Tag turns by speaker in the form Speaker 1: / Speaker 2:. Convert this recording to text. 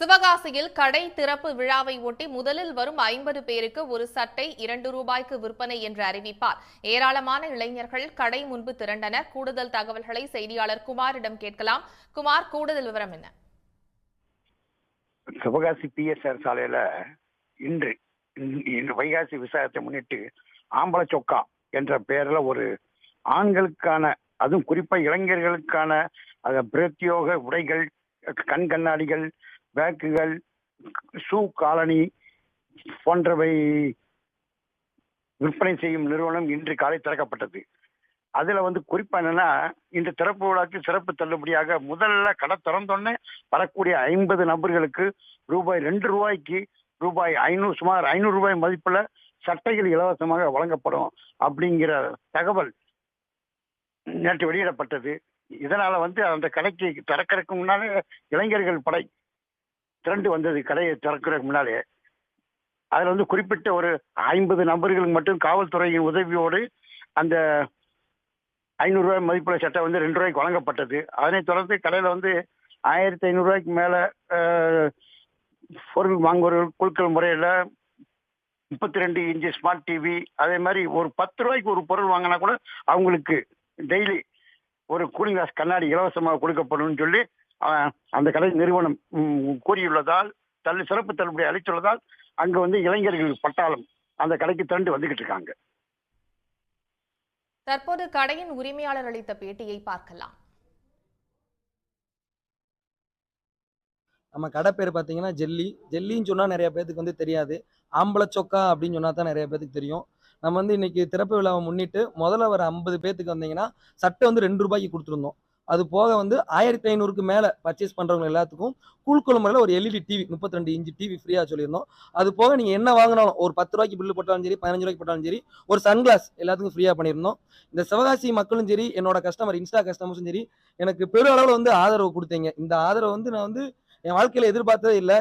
Speaker 1: சிவகாசியில் கடை திறப்பு விழாவை ஒட்டி முதலில் வரும் 50 பேருக்கு ஒரு சட்டை ₹2 விற்பனை என்று அறிவிப்பார். ஏராளமான இளைஞர்கள் கடை முன்பு திரண்டனர். கூடுதல் தகவல்களை செய்தியாளர் குமாரிடம் கேட்கலாம். குமார், கூடுதல் விவரம் என்ன?
Speaker 2: சிவகாசி பிஎஸ்ஆர் சாலையில இன்று வைகாசி விசாகத்தை முன்னிட்டு ஆம்பளை சொக்கா என்ற பெயர்ல ஒரு ஆண்களுக்கான, அதுவும் குறிப்பா இளைஞர்களுக்கான பிரத்யோக உடைகள், கண் கண்ணாடிகள், பேக்குகள், ஷூ காலனி போன்றவை விற்பனை செய்யும் நிறுவனம் இன்று காலை திறக்கப்பட்டது. அதுல குறிப்பா என்னன்னா, இந்த திறப்பு விழாக்கு சிறப்பு தள்ளுபடியாக முதல்ல கடை திறந்தோடனே வரக்கூடிய 50 நபர்களுக்கு ₹2 ரூபாய் 500, சுமார் ₹500 மதிப்புல சட்டைகள் இலவசமாக வழங்கப்படும் அப்படிங்கிற தகவல் நேற்று வெளியிடப்பட்டது. இதனால அந்த கடைக்கு திறக்கிறதுக்கு முன்னாலே இளைஞர்கள் படை திரண்டு வந்தது. கடையை திறக்கிறதுக்கு முன்னாலே அதுல குறிப்பிட்ட ஒரு 50 நபர்களுக்கு மட்டும் காவல்துறையின் உதவியோடு அந்த ₹500 மதிப்புள்ள சட்டை ₹2 வழங்கப்பட்டது. அதனைத் தொடர்ந்து கடையில ₹1500 மேல பொருள் வாங்குவவர்கள் குழுக்கள் முறையில 32 இன்ச்சு ஸ்மார்ட் டிவி, அதே மாதிரி ஒரு ₹10 ஒரு பொருள் வாங்கினா கூட அவங்களுக்கு டெய்லி ஒரு கூலிங் கிளாஸ் கண்ணாடி இலவசமாக கொடுக்கப்படும் சொல்லி அந்த கடை நிறுவனம் கூறியுள்ளதால், சிறப்பு தள்ளுபடி அளித்துள்ளதால் அங்க இளைஞர்கள் பட்டாளம் அந்த கடைக்கு திரண்டு வந்துகிட்டு இருக்காங்க.
Speaker 1: தற்போது கடையின் உரிமையாளர் அளித்த பேட்டியை பார்க்கலாம்.
Speaker 3: நம்ம கடை பேர் பார்த்தீங்கன்னா ஜெல்லின்னு சொன்னால் நிறைய பேருக்கு தெரியாது. ஆம்பளை சொக்கா அப்படின்னு சொன்னா தான் நிறைய பேருக்கு தெரியும். நம்ம இன்னைக்கு திறப்பு விழாவை முன்னிட்டு முதல்ல வர 50 பேத்துக்கு வந்தீங்கன்னா சட்டை ₹2 கொடுத்துருந்தோம். அது போக 1500க்கு மேல பர்ச்சேஸ் பண்றவங்க எல்லாத்துக்கும் கூழ்கொள் முறையில் ஒரு எல்இடி டிவி, 32 இன்ச்சு டிவி ஃப்ரீயா சொல்லியிருந்தோம். அது போக நீங்க என்ன வாங்கினாலும் ஒரு ₹10 பில்லு போட்டாலும் சரி, ₹15 போட்டாலும் சரி, ஒரு சன்கிளாஸ் எல்லாத்துக்கும் ஃப்ரீயா பண்ணியிருந்தோம். இந்த சிவகாசி மக்களும் சரி, என்னோட கஸ்டமர் இன்ஸ்டா கஸ்டமர்ஸும் சரி, எனக்கு பெரு அளவில் ஆதரவு கொடுத்தீங்க. இந்த ஆதரவு நான் என் வாழ்க்கையில எதிர்பார்த்ததே இல்லை.